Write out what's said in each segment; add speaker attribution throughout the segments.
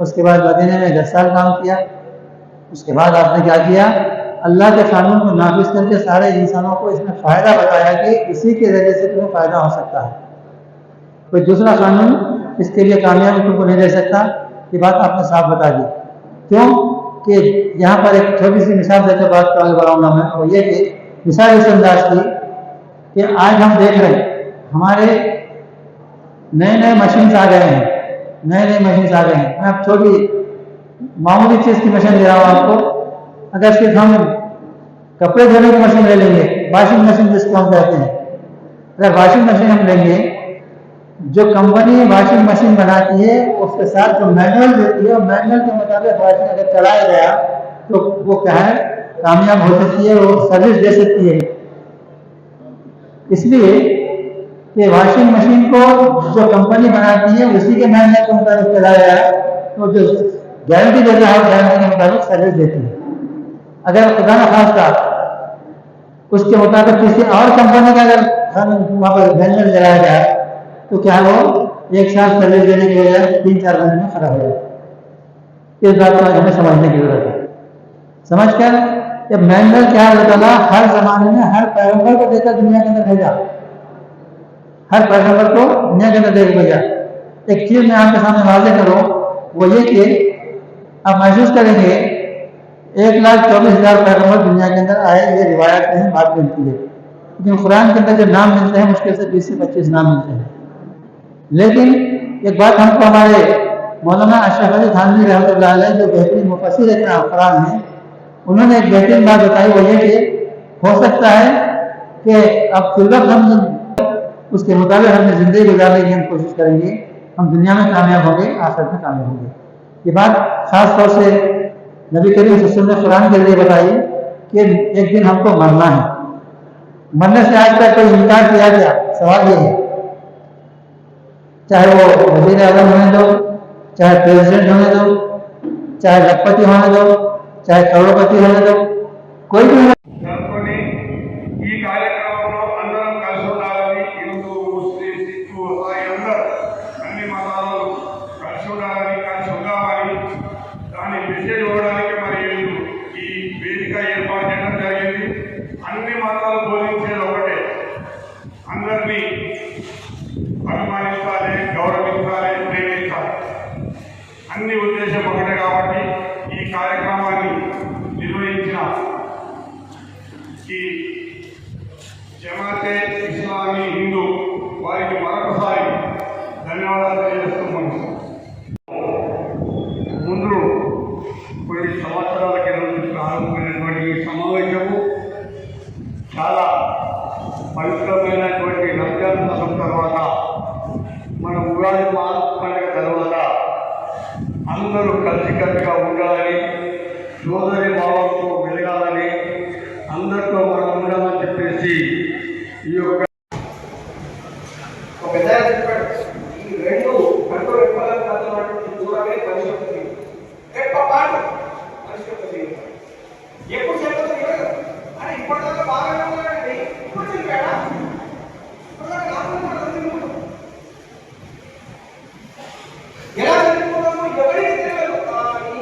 Speaker 1: उसके बाद मदीने में 10 साल काम किया। उसके बाद आपने क्या किया, अल्लाह के कानून को नाफिज करके सारे इंसानों को इसमें फ़ायदा बताया कि इसी के ज़रिए से तुम्हें फ़ायदा हो सकता है, कोई दूसरा कानून इसके लिए कामयाबी तुमको नहीं दे सकता। ये बात आपने साफ बता दी। क्यों कि यहाँ पर एक छोटी सी मिसाल देकर बात को आगे बढ़ाऊंगा मैं, वो ये कि मिसाल इस अंदाज की कि आज हम देख रहे हैं हमारे नए नए मशीन्स आ गए हैं, नए नए मशीन्स आ गए हैं। मैं अब छोटी मामूली चीज़ की मशीन दे रहा हूँ आपको। अगर सिर्फ हम कपड़े धोने की मशीन ले लेंगे, वॉशिंग मशीन जिसको हम कहते हैं, अगर वॉशिंग मशीन हम लेंगे, जो कंपनी वॉशिंग मशीन बनाती है उसके साथ जो मैनुअल देती है, और मैनुअल के मुताबिक वॉशिंग अगर चलाया गया तो वो क्या है, कामयाब हो सकती है, वो सर्विस दे सकती है। इसलिए कि वॉशिंग मशीन को जो कंपनी बनाती है उसी के मैनुअल के मुताबिक चलाया गया तो जो गारंटी देता है गारंटी के मुताबिक सर्विस देती है। अगर खुदा न खास्ता उसके मुताबिक किसी और कंपनी का अगर वहाँ पर मैनुअल चलाया गया तो क्या वो एक साल सर्विस देने के बजाय 3-4 महीने में खराब हो जाए। इस बात को हमें समझने की जरूरत है। समझकर ये मैनुअल क्या होता था, हर जमाने में हर पैगंबर को देकर दुनिया के अंदर भेजा, हर पैगंबर को दुनिया के अंदर देकर भेजा। एक चीज मैं आपके सामने वाज़ेह करूं, वो ये कि आप महसूस करेंगे 1,24,000 पैगंबर दुनिया के अंदर आए, ये रिवायत में बात मिलती है, लेकिन कुरान के अंदर जो नाम मिलते हैं मुश्किल से 20 से 25 नाम मिलते हैं। लेकिन एक बात हमको हमारे मौलाना अशरफ अली थानवी रहमतुल्लाह अलैह जो बेहतरीन मुफस्सिर है कुरान में, उन्होंने एक बेहतरीन बात बताई, वो ये कि हो सकता है कि अब फिलवक्त हम उसके मुताबिक हमने ज़िंदगी गुजारने की हम कोशिश करेंगे, हम दुनिया में कामयाब होंगे, आखिरत में कामयाब होंगे। ये बात खास तौर से नबी करीम सल्लल्लाहु अलैहि वसल्लम ने कुरान के जरिए बताई कि एक दिन हमको मरना है। मरने से आज तक कोई इनकार किया गया? सवाल ये है, चाहे वो वज़ीर आज़म होने दो, चाहे प्रेसिडेंट होने दो, चाहे लखपति होने दो, चाहे करोड़पति होने दो, कोई भी
Speaker 2: అన్ని ఉద్దేశం ఒకటే కాబట్టి ఈ కార్యక్రమాన్ని నిర్వహించిన ఈ జమాతే ఇస్లామీ హిందూ వారికి మరొకసారి ధన్యవాదాలు తెలియజేస్తున్నాము. ముందు కొన్ని సంవత్సరాల కింద ప్రారంభమైనటువంటి ఈ సమావేశము చాలా పవిత్రమైనటువంటి రంజాన్ మాసం తర్వాత మన ఉగాది పండుగ తర్వాత అందరూ కలిసికట్టుగా ఉండాలని, సోదరి భావంతో వెలగాలని, అందరితో మనం ఉండాలని చెప్పేసి ఈ యొక్క ఈ రెండు కంట్రోల్ రెప్పలకి దూరమే పరిశుభ్రత రెప్పపాటు పరిశుభ్రత ఎప్పుడు చెప్పదు అని ఇప్పటిదాకా బాగానే ఉన్నాడండి, ఇప్పుడు చెప్పాడా? ఎలా చనిపోవడము ఎవరికి తెలియదు, కానీ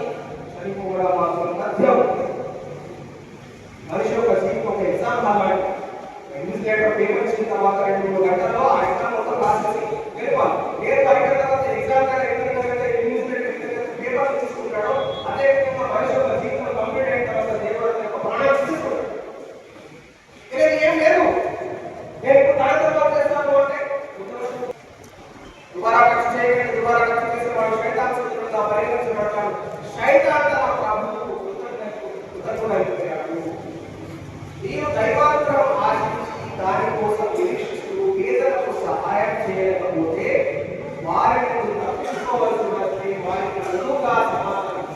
Speaker 2: చనిపోవడం మాత్రం మధ్యం మనిషి ఒక సీట్ ఒక ఎగ్జామ్ కావాలి. ఇన్విజిలేటర్ పేపర్ ఇచ్చిన తర్వాత 2-3 గంటల్లో ఆ ఎగ్జామ్ మొత్తం రాసేసి వెళ్ళిపోవాలి. నేను బయట తర్వాత ఎగ్జామ్ ఇన్విజిలేటర్ పేపర్ తీసుకుంటాడో అదే విధంగా మనిషి ఒక సీట్ కంప్లీట్ అయిన తర్వాత దేవుడు యొక్క ప్రాణాలు తీసుకుంటాడు. ఏం లేదు, నేను ఇప్పుడు కార్యక్రమాలు చేస్తాను అంటే दोबारा खर्च చేయకండి, दोबारा खर्च చేసే వాడు శైతాన్ శత్రువుగా పరిగణించబడతాడు. శైతాన్ తన ప్రభువుకు కృతజ్ఞుడైపోయాడు. నీవు దైవానుగ్రహం ఆశించి దాని కోసం నిరీక్షిస్తూ పేదలకు సహాయం చేయలేకపోతే వారిని తప్పించుకోవలసి వస్తే వారికి అనువుగా సమాధానం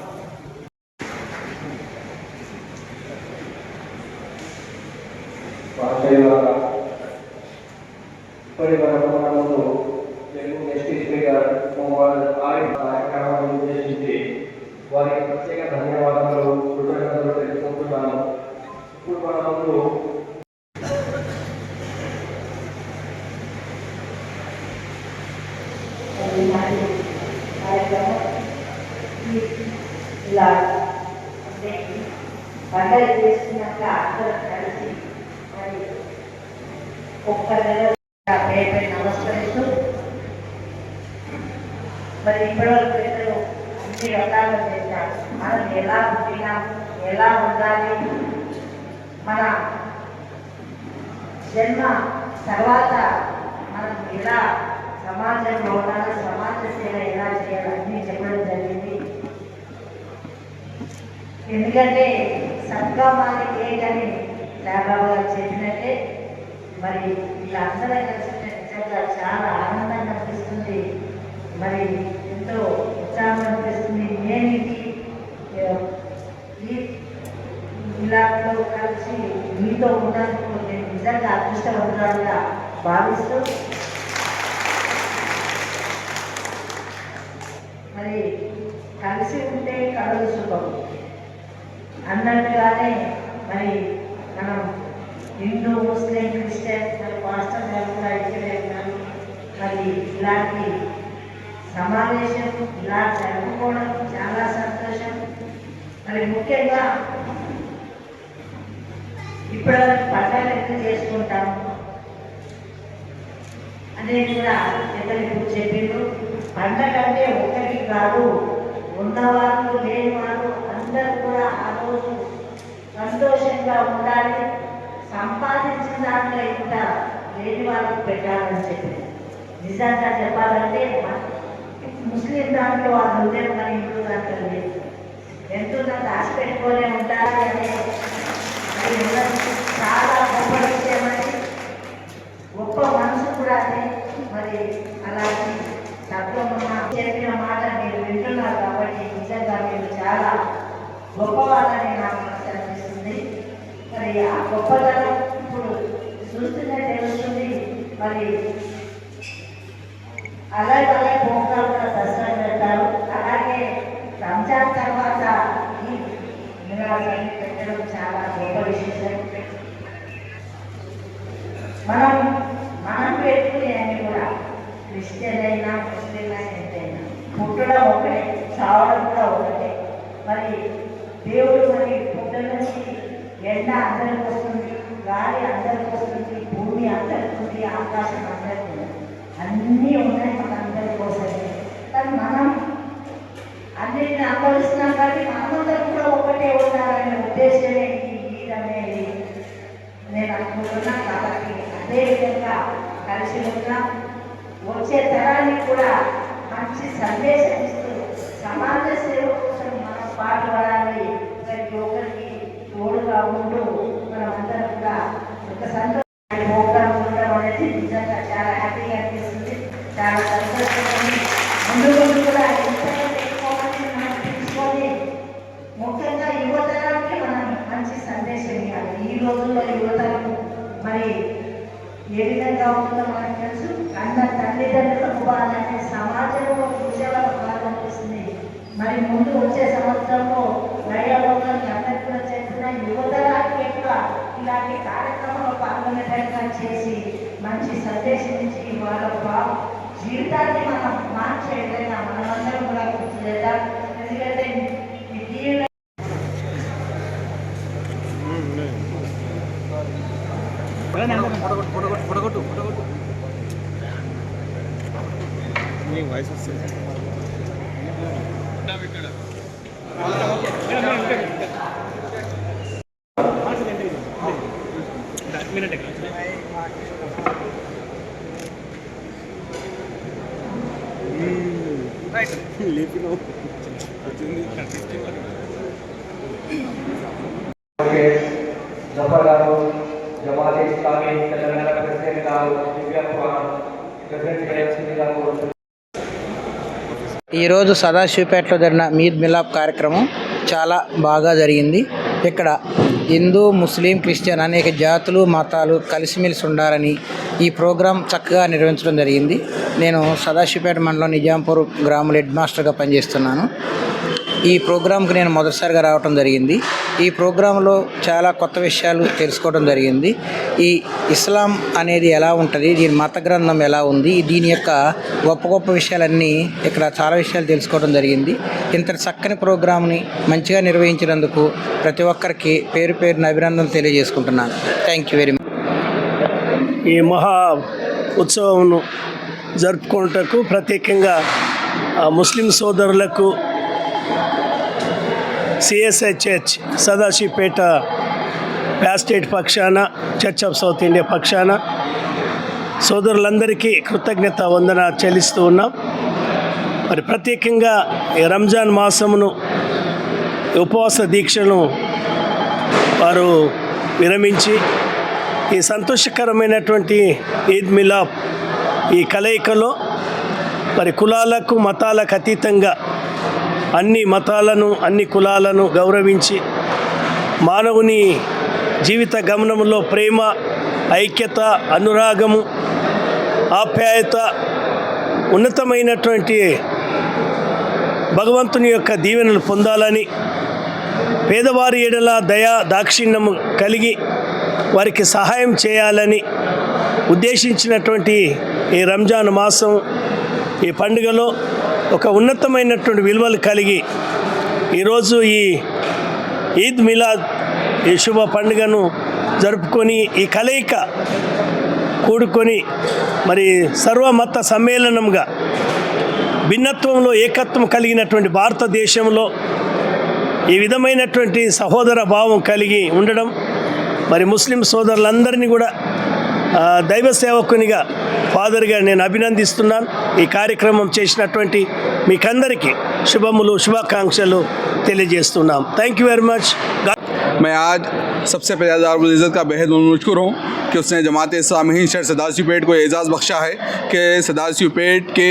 Speaker 3: పరివారమును ఎస్టీ స్పీకర్ మొహమ్మద్ ఆరిఫ్ కార్యక్రమాన్ని ఉద్దేశించి వారికి ప్రత్యేక ధన్యవాదాలు, కృతజ్ఞతలు తెలుపుకుంటున్నాను. ఇప్పుడు మన ముందు
Speaker 4: ఇలా అంటే పండుగ చేసుకున్నాక అందరం కలిసి మరి ఒక్క నెల పేపర్ నమస్కరిస్తూ మరి ఇప్పటివరకు పెద్దలు అన్ని రకాలు చేశారు. మనం ఎలా పుట్టినాం, ఎలా ఉండాలి, మన జన్మ తర్వాత మనం ఎలా సమాజంలో ఉండాలి, సమాజ సేవ ఎలా చేయాలి అన్నీ చెప్పడం జరిగింది. ఎందుకంటే సబ్కా మాలిక్ ఏక్ అని సాయిబాబా గారు చెప్పినట్టే మరి ఇలా అందరూ కలిసి నిజంగా చాలా ఆనందంగా అనిపిస్తుంది. మరి ఎంతో ఉత్సాహం అనిపిస్తుంది. నేను ఈ ఇలాంటిలో కలిసి మీతో ఉన్నందుకు నేను నిజంగా అదృష్టవంతురాలుగా భావిస్తూ మరి కలిసి ఉంటే కలదు సుఖం అన్నట్టుగానే మరి మనం హిందూ, ముస్లిం, క్రిస్టియన్ మరి పాస్టర్ గారు కూడా ఇక్కడే ఉన్నారు. మరి ఇలాంటి సమావేశం ఇలా జరుపుకోవడం చాలా సంతోషం. మరి ముఖ్యంగా ఇప్పటివరకు పండుగలు ఎందుకు చేసుకుంటాము అనేది కూడా పెద్దలు చెప్పిండ్రు. పండగ అంటే ఒకటి కాదు, ఉన్నవారు లేనివారు అందరూ కూడా ఆ రోజు సంతోషంగా ఉండాలి. సంపాదించిన దాంట్లో ఇంత లేని వాళ్ళకి పెట్టాలని చెప్పి నిజంగా చెప్పాలంటే ముస్లిం దాంట్లో వాళ్ళు ఉంటే మన హిందూ దాంట్లో లేదు. ఎంతో దాచి పెట్టుకొని ఉంటారు అనే చాలా గొప్ప విషయం అని గొప్ప మనసు కూడా అదే. మరి అలాంటి తత్వమున్న చెప్పిన మాట మీరు వింటున్నారు కాబట్టి నిజంగా మీరు చాలా గొప్పవాళ్ళని నాకు మనసు అనిపిస్తుంది. మరి ఆ గొప్పతనం ఇప్పుడు చూస్తూనే తెలుస్తుంది. మరి అలాగే ప్రోగ్రాం కూడా దసరా పెడతారు. అలాగే రంజాన్ తర్వాత ఈ మిలాదుని పెట్టడం చాలా గొప్ప విశేషం. మనం పెట్టుకునేవి కూడా క్రిస్టియన్ అయినా ముస్లిం అయినా ఎంతైనా పుట్టడం ఒకటే, చావడం కూడా ఒకటే. మరి దేవుడు మరి పుట్ట నుంచి ఎండ అందరికి వస్తుంది, గాలి అందరికి వస్తుంది, భూమి అందరికి ఉంది, ఆకాశం అందరికి ఉంది, అన్నీ ఉన్నాయి మన అందరి కోసమే. కానీ మనం అన్నిటిని అనుభవిస్తున్నాం కానీ మనమందరం కూడా ఒకటే ఉండాలనే ఉద్దేశమే ఈ అనేది నేను అనుకుంటున్నాను. కాబట్టి అదేవిధంగా కలిసి ఉన్నాం. వచ్చే తరానికి కూడా మంచి సందేశం ఇస్తూ సమాజ సేవ కోసం మనం పాటుపడాలి. ప్రతి ఒక్కరికి తోడుగా ఉంటూ మనం అందరం కూడా ఒక సంతోష ప్రోగ్రాం ఉండడం అనేది నిజంగా చాలా హ్యాపీగా అనిపిస్తుంది, చాలా సంతోషంగా. ముందు ముందు కూడా ఎంతైనా ఎక్కువమంది మనం తీసుకొని ముఖ్యంగా యువతరానికి మనం మంచి సందేశం ఇవ్వాలి. ఈ రోజుల్లో యువతరం మరి ఏ విధంగా ఉంటుందో మనకు తెలుసు. అన్న తల్లిదండ్రులకు బాధంటే సమాజంలో విషయాలకు బాధ అనిపిస్తుంది. మరి ముందు వచ్చే సంవత్సరంలో మహిళలోకి అందరికీ కూడా చేస్తున్న యువతరానికి ఎక్కువ ఇలాంటి కార్యక్రమంలో పాల్గొనేటట్టుగా చేసి మంచి సందేశం ఇచ్చి వాళ్ళ జీవితాన్ని మనం మార్చే విధంగా మనమందరం కూడా కృషి చేద్దాం. ఎందుకంటే ఈ జీవితం
Speaker 5: వాయిస్ వస్తుంది.
Speaker 3: జఫర్ గారు, జమాతే ఇస్లామీ తెలంగాణ ప్రెసిడెంట్ గారు, దివ్య ప్రెసిడెంట్ గారు.
Speaker 6: ఈరోజు సదాశివపేటలో జరిగిన మీద్ మిలాప్ కార్యక్రమం చాలా బాగా జరిగింది. ఇక్కడ హిందూ, ముస్లిం, క్రిస్టియన్ అనేక జాతులు, మతాలు కలిసిమెలిసి ఉండాలని ఈ ప్రోగ్రాం చక్కగా నిర్వహించడం జరిగింది. నేను సదాశివపేట మండలం నిజాంపూర్ గ్రామంలో హెడ్ మాస్టర్గా పనిచేస్తున్నాను. ఈ ప్రోగ్రాంకి నేను మొదటిసారిగా రావటం జరిగింది. ఈ ప్రోగ్రాంలో చాలా కొత్త విషయాలు తెలుసుకోవడం జరిగింది. ఈ ఇస్లాం అనేది ఎలా ఉంటుంది, దీని మత గ్రంథం ఎలా ఉంది, దీని యొక్క గొప్ప గొప్ప విషయాలన్నీ ఇక్కడ చాలా విషయాలు తెలుసుకోవడం జరిగింది. ఇంత చక్కని ప్రోగ్రాంని మంచిగా నిర్వహించినందుకు ప్రతి ఒక్కరికి పేరు పేరున అభినందనలు తెలియజేసుకుంటున్నాను. Thank you very much.
Speaker 5: ఈ మహా ఉత్సవంను జరుపుకున్నటకు ప్రత్యేకంగా ముస్లిం సోదరులకు సిఎస్ఐ చర్చ్ సదాశివపేట ప్యాస్టేట్ పక్షాన, చర్చ్ ఆఫ్ సౌత్ ఇండియా పక్షాన సోదరులందరికీ కృతజ్ఞత వందన చెల్లిస్తూ ఉన్నాం. మరి ప్రత్యేకంగా ఈ రంజాన్ మాసమును ఉపవాస దీక్షను వారు విరమించి ఈ సంతోషకరమైనటువంటి ఈద్ మిలాద్ ఈ కలయికలో మరి కులాలకు మతాలకు అతీతంగా అన్ని మతాలను అన్ని కులాలను గౌరవించి మానవుని జీవిత గమనంలో ప్రేమ, ఐక్యత, అనురాగము, ఆప్యాయత, ఉన్నతమైనటువంటి భగవంతుని యొక్క దీవెనలు పొందాలని, పేదవారి ఎడల దయా దాక్షిణ్యము కలిగి వారికి సహాయం చేయాలని ఉద్దేశించినటువంటి ఈ రంజాన్ మాసం ఈ పండుగలో ఒక ఉన్నతమైనటువంటి విలువలు కలిగి ఈరోజు ఈ ఈద్ మిలాద్ ఈ శుభ పండుగను జరుపుకొని ఈ కలయిక కూడుకొని మరి సర్వమత సమ్మేళనంగా భిన్నత్వంలో ఏకత్వం కలిగినటువంటి భారతదేశంలో ఈ విధమైనటువంటి సహోదర భావం కలిగి ఉండడం, మరి ముస్లిం సోదరులందరినీ కూడా దైవ సేవకునిగా, ఫాదర్గా నేను అభినందిస్తున్నాను. ఈ కార్యక్రమం చేసినటువంటి మీకందరికీ శుభములు, శుభాకాంక్షలు తెలియజేస్తున్నాం. Thank you very much.
Speaker 7: मैं आज सबसे पहले दारुल इज़्ज़त का बेहद मुशकुर हूँ कि उसने जमात इस्लामी हिंद शहर सदाशिवपेट को एजाज़ बख्शा है कि सदाशिवपेट के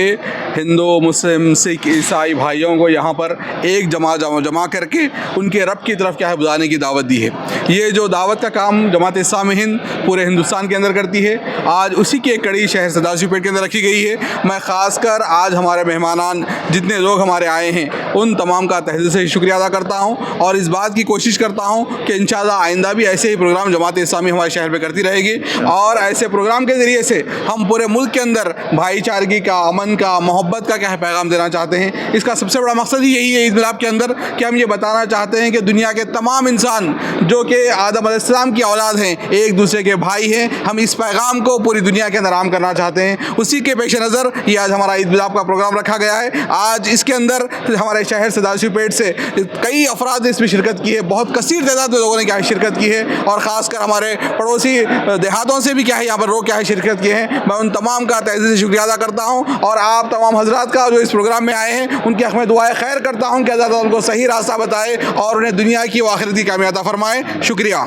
Speaker 7: हिंदू, मुस्लिम, सिख, ईसाई भाइयों को यहाँ पर एक जमा करके उनके रब की तरफ क्या है बुलाने की दावत दी है। ये जो दावत का काम जमात इस्लामी हिंद पूरे हिंदुस्तान के अंदर करती है, आज उसी की एक कड़ी शहर सदाशिवपेट के अंदर रखी गई है। मैं ख़ासकर आज हमारे मेहमानान जितने लोग हमारे आए हैं उन तमाम का तहे दिल से शुक्रिया अदा करता हूँ और इस बात की कोशिश करता हूँ कि इंशाअल्लाह आइंदा भी ऐसे ही प्रोग्राम जमात इस्लामी हमारे शहर में करती रहेगी और ऐसे प्रोग्राम के ज़रिए से हम पूरे मुल्क के अंदर भाईचारगी का, अमन का, मोहब्बत का क्या है पैगाम देना चाहते हैं। इसका सबसे बड़ा मकसद ही यही है ईद मिलाद के अंदर कि हम ये बताना चाहते हैं कि दुनिया के तमाम इंसान जो कि आदम अलैहिस्सलाम की औलाद हैं, एक दूसरे के भाई हैं, हम इस पैगाम को पूरी दुनिया के अंदर आम करना चाहते हैं। उसी के पेश नज़र ये आज हमारा ईद मिलाद का प्रोग्राम रखा गया है। आज इसके अंदर हमारे शहर सदाशिवपेट से कई अफराद ने इसमें शिरकत की है, बहुत कसीर तादाद में लोगों ने क्या है शिरकत की है और ख़ासकर हमारे पड़ोसी देहातों से भी क्या है यहाँ पर लोग क्या है शिरकत किए हैं। मैं उन तमाम का तहे दिल से शुक्रिया अदा करता हूँ और आप तमाम हजरात का जो इस प्रोग्राम में आए हैं उनके हक़ में दुआए खैर करता हूँ कि अल्लाह ताला उनको सही रास्ता बताए और उन्हें दुनिया की व आखिरत की कामयाबी अता फरमाए। शुक्रिया।